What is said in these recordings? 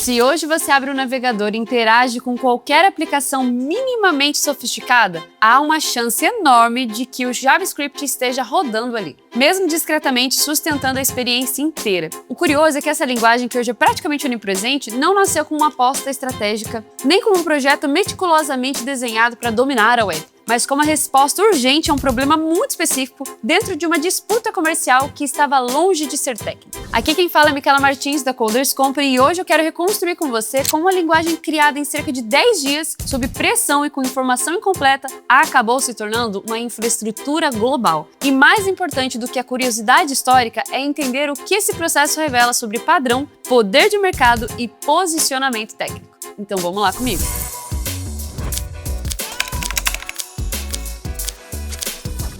Se hoje você abre o navegador e interage com qualquer aplicação minimamente sofisticada, há uma chance enorme de que o JavaScript esteja rodando ali, mesmo discretamente sustentando a experiência inteira. O curioso é que essa linguagem, que hoje é praticamente onipresente, não nasceu como uma aposta estratégica, nem como um projeto meticulosamente desenhado para dominar a web, mas como uma resposta urgente a um problema muito específico dentro de uma disputa comercial que estava longe de ser técnica. Aqui quem fala é Micaela Martins, da Coders Company, e hoje eu quero reconstruir com você como uma linguagem criada em cerca de 10 dias, sob pressão e com informação incompleta, acabou se tornando uma infraestrutura global. E mais importante do que a curiosidade histórica é entender o que esse processo revela sobre padrão, poder de mercado e posicionamento técnico. Então vamos lá comigo!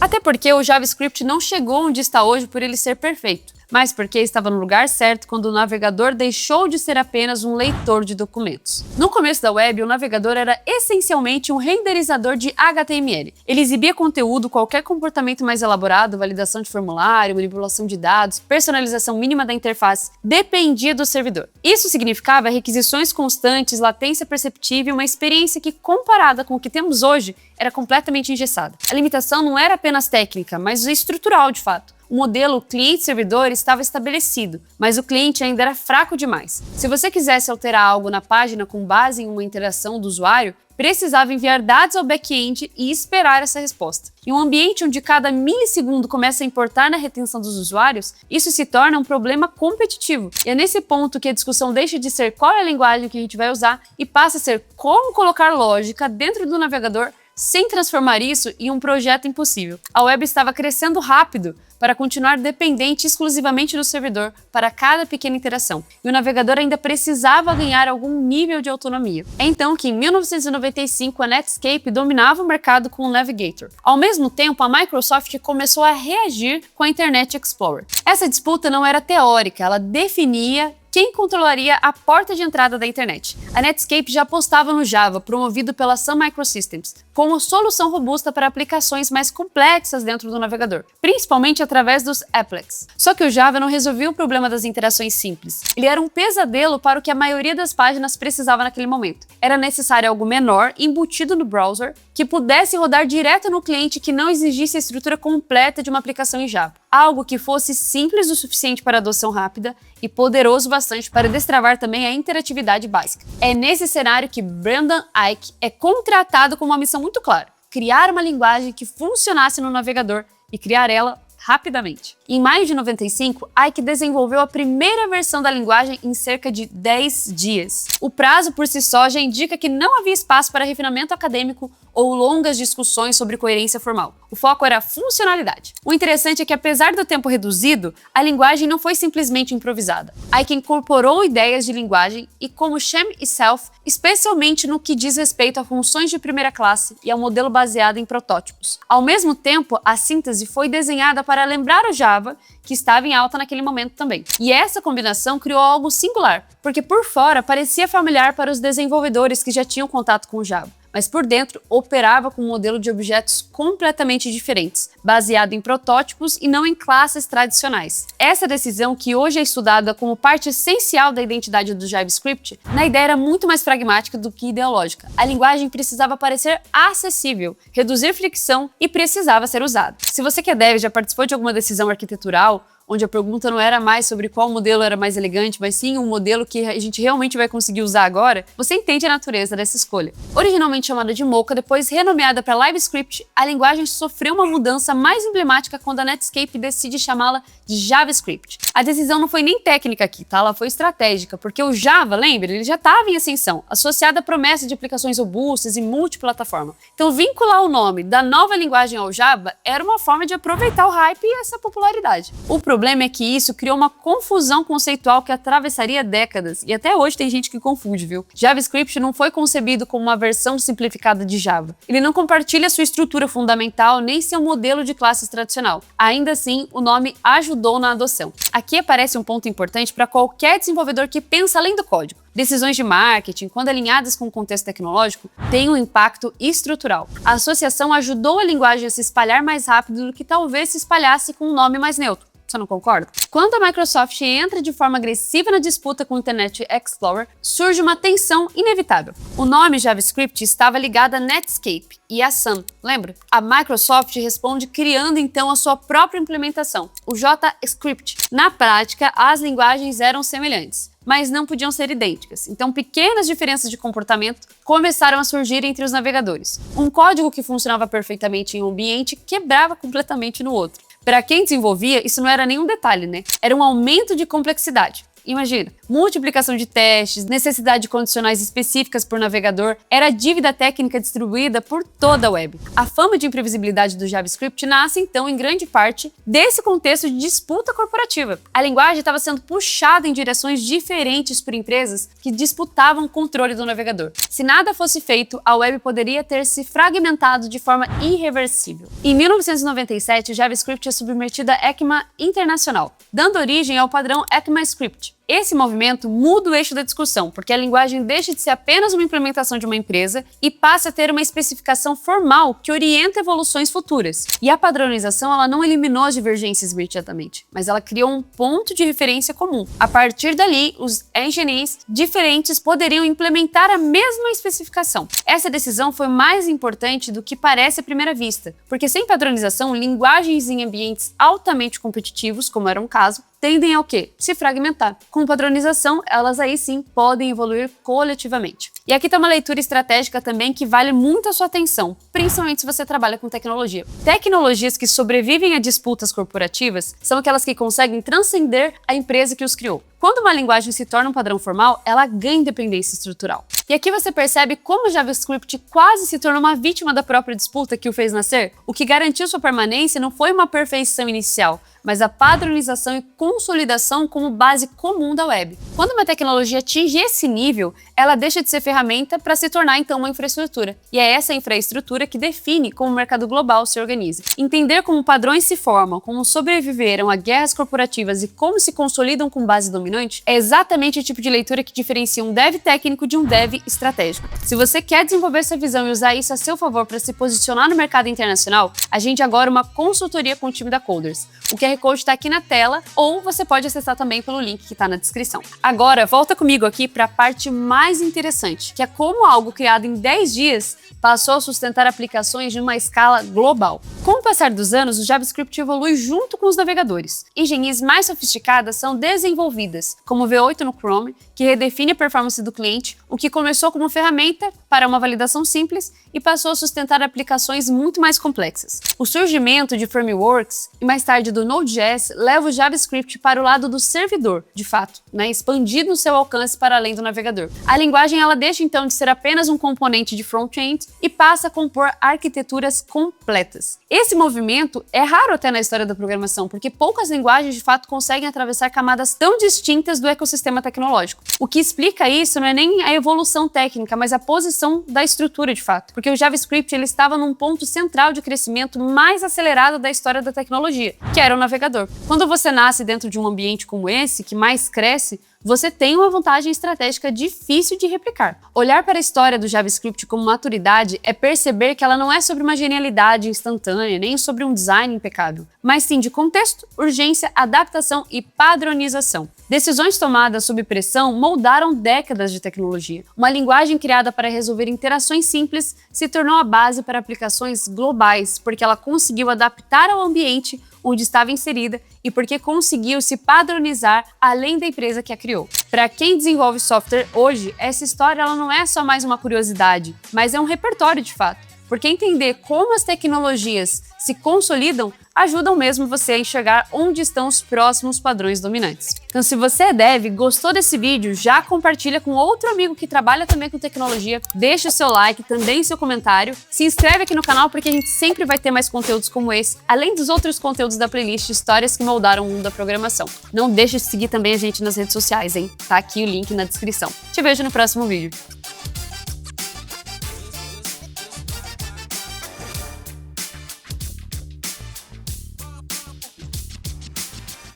Até porque o JavaScript não chegou onde está hoje por ele ser perfeito, mas porque estava no lugar certo quando o navegador deixou de ser apenas um leitor de documentos. No começo da web, o navegador era essencialmente um renderizador de HTML. Ele exibia conteúdo, qualquer comportamento mais elaborado, validação de formulário, manipulação de dados, personalização mínima da interface, dependia do servidor. Isso significava requisições constantes, latência perceptível e uma experiência que, comparada com o que temos hoje, era completamente engessada. A limitação não era apenas técnica, mas estrutural de fato. O modelo cliente-servidor estava estabelecido, mas o cliente ainda era fraco demais. Se você quisesse alterar algo na página com base em uma interação do usuário, precisava enviar dados ao back-end e esperar essa resposta. Em um ambiente onde cada milissegundo começa a importar na retenção dos usuários, isso se torna um problema competitivo. E é nesse ponto que a discussão deixa de ser qual é a linguagem que a gente vai usar e passa a ser como colocar lógica dentro do navegador sem transformar isso em um projeto impossível. A web estava crescendo rápido para continuar dependente exclusivamente do servidor para cada pequena interação, e o navegador ainda precisava ganhar algum nível de autonomia. É então que, em 1995, a Netscape dominava o mercado com o Navigator. Ao mesmo tempo, a Microsoft começou a reagir com a Internet Explorer. Essa disputa não era teórica, ela definia quem controlaria a porta de entrada da internet. A Netscape já apostava no Java, promovido pela Sun Microsystems, como solução robusta para aplicações mais complexas dentro do navegador, principalmente através dos applets. Só que o Java não resolvia o problema das interações simples. Ele era um pesadelo para o que a maioria das páginas precisava naquele momento. Era necessário algo menor, embutido no browser, que pudesse rodar direto no cliente, que não exigisse a estrutura completa de uma aplicação em Java. Algo que fosse simples o suficiente para adoção rápida e poderoso bastante para destravar também a interatividade básica. É nesse cenário que Brendan Eich é contratado com uma missão muito clara: criar uma linguagem que funcionasse no navegador e criar ela rapidamente. Em maio de 95, Eich desenvolveu a primeira versão da linguagem em cerca de 10 dias. O prazo por si só já indica que não havia espaço para refinamento acadêmico ou longas discussões sobre coerência formal. O foco era a funcionalidade. O interessante é que, apesar do tempo reduzido, a linguagem não foi simplesmente improvisada. Eich incorporou ideias de linguagem e como sham e self, especialmente no que diz respeito a funções de primeira classe e ao modelo baseado em protótipos. Ao mesmo tempo, a síntese foi desenhada para lembrar o Java, que estava em alta naquele momento também. E essa combinação criou algo singular, porque por fora parecia familiar para os desenvolvedores que já tinham contato com o Java, mas por dentro operava com um modelo de objetos completamente diferentes, baseado em protótipos e não em classes tradicionais. Essa decisão, que hoje é estudada como parte essencial da identidade do JavaScript, na ideia era muito mais pragmática do que ideológica. A linguagem precisava parecer acessível, reduzir fricção e precisava ser usada. Se você que é dev já participou de alguma decisão arquitetural, onde a pergunta não era mais sobre qual modelo era mais elegante, mas sim um modelo que a gente realmente vai conseguir usar agora, você entende a natureza dessa escolha. Originalmente chamada de Mocha, depois renomeada para LiveScript, a linguagem sofreu uma mudança mais emblemática quando a Netscape decide chamá-la de JavaScript. A decisão não foi nem técnica aqui, tá? Ela foi estratégica, porque o Java, lembra, ele já estava em ascensão, associado à promessa de aplicações robustas e multiplataforma. Então, vincular o nome da nova linguagem ao Java era uma forma de aproveitar o hype e essa popularidade. O problema é que isso criou uma confusão conceitual que atravessaria décadas, e até hoje tem gente que confunde, viu? JavaScript não foi concebido como uma versão simplificada de Java. Ele não compartilha sua estrutura fundamental nem seu modelo de classes tradicional. Ainda assim, o nome ajudou na adoção. Aqui aparece um ponto importante para qualquer desenvolvedor que pensa além do código. Decisões de marketing, quando alinhadas com o contexto tecnológico, têm um impacto estrutural. A associação ajudou a linguagem a se espalhar mais rápido do que talvez se espalhasse com um nome mais neutro. Você não concorda? Quando a Microsoft entra de forma agressiva na disputa com o Internet Explorer, surge uma tensão inevitável. O nome JavaScript estava ligado a Netscape e a Sun, lembra? A Microsoft responde criando então a sua própria implementação, o JScript. Na prática, as linguagens eram semelhantes, mas não podiam ser idênticas. Então, pequenas diferenças de comportamento começaram a surgir entre os navegadores. Um código que funcionava perfeitamente em um ambiente quebrava completamente no outro. Para quem desenvolvia, isso não era nenhum detalhe, né? Era um aumento de complexidade. Imagina, multiplicação de testes, necessidade de condicionais específicas por navegador, era dívida técnica distribuída por toda a web. A fama de imprevisibilidade do JavaScript nasce, então, em grande parte, desse contexto de disputa corporativa. A linguagem estava sendo puxada em direções diferentes por empresas que disputavam o controle do navegador. Se nada fosse feito, a web poderia ter se fragmentado de forma irreversível. Em 1997, o JavaScript é submetido à ECMA Internacional, dando origem ao padrão ECMAScript. Esse movimento muda o eixo da discussão, porque a linguagem deixa de ser apenas uma implementação de uma empresa e passa a ter uma especificação formal que orienta evoluções futuras. E a padronização ela não eliminou as divergências imediatamente, mas ela criou um ponto de referência comum. A partir dali, os engineers diferentes poderiam implementar a mesma especificação. Essa decisão foi mais importante do que parece à primeira vista, porque sem padronização, linguagens em ambientes altamente competitivos, como era um caso, tendem ao quê? Se fragmentar. Com padronização, elas aí sim podem evoluir coletivamente. E aqui tem uma leitura estratégica também que vale muito a sua atenção, principalmente se você trabalha com tecnologia. Tecnologias que sobrevivem a disputas corporativas são aquelas que conseguem transcender a empresa que os criou. Quando uma linguagem se torna um padrão formal, ela ganha independência estrutural. E aqui você percebe como o JavaScript quase se tornou uma vítima da própria disputa que o fez nascer. O que garantiu sua permanência não foi uma perfeição inicial, mas a padronização e consolidação como base comum da web. Quando uma tecnologia atinge esse nível, ela deixa de ser ferramenta para se tornar então uma infraestrutura. E é essa infraestrutura que define como o mercado global se organiza. Entender como padrões se formam, como sobreviveram a guerras corporativas e como se consolidam com base dominante é exatamente o tipo de leitura que diferencia um dev técnico de um dev estratégico. Se você quer desenvolver essa visão e usar isso a seu favor para se posicionar no mercado internacional, agende agora uma consultoria com o time da Coders. O QR Code está aqui na tela ou você pode acessar também pelo link que está na descrição. Agora, volta comigo aqui para a parte mais interessante, que é como algo criado em 10 dias passou a sustentar aplicações de uma escala global. Com o passar dos anos, o JavaScript evolui junto com os navegadores. Engenharias mais sofisticadas são desenvolvidas, como o V8 no Chrome, que redefine a performance do cliente, o que começou como ferramenta para uma validação simples e passou a sustentar aplicações muito mais complexas. O surgimento de frameworks e mais tarde do Node.js leva o JavaScript para o lado do servidor, de fato, expandindo o seu alcance para além do navegador. A linguagem ela deixa então de ser apenas um componente de front-end e passa a compor arquiteturas completas. Esse movimento é raro até na história da programação, porque poucas linguagens de fato conseguem atravessar camadas tão distintas do ecossistema tecnológico. O que explica isso não é nem a evolução técnica, mas a posição da estrutura de fato, porque o JavaScript ele estava num ponto central de crescimento mais acelerado da história da tecnologia, que era o navegador. Quando você nasce dentro de um ambiente como esse, que mais cresce, você tem uma vantagem estratégica difícil de replicar. Olhar para a história do JavaScript como maturidade é perceber que ela não é sobre uma genialidade instantânea, nem sobre um design impecável, mas sim de contexto, urgência, adaptação e padronização. Decisões tomadas sob pressão moldaram décadas de tecnologia. Uma linguagem criada para resolver interações simples se tornou a base para aplicações globais, porque ela conseguiu adaptar ao ambiente onde estava inserida e porque conseguiu se padronizar além da empresa que a criou. Para quem desenvolve software hoje, essa história ela não é só mais uma curiosidade, mas é um repertório de fato, porque entender como as tecnologias se consolidam ajudam mesmo você a enxergar onde estão os próximos padrões dominantes. Então, se você é dev, gostou desse vídeo, já compartilha com outro amigo que trabalha também com tecnologia, deixa o seu like, também seu comentário, se inscreve aqui no canal porque a gente sempre vai ter mais conteúdos como esse, além dos outros conteúdos da playlist Histórias que Moldaram o Mundo da Programação. Não deixe de seguir também a gente nas redes sociais, hein? Tá aqui o link na descrição. Te vejo no próximo vídeo.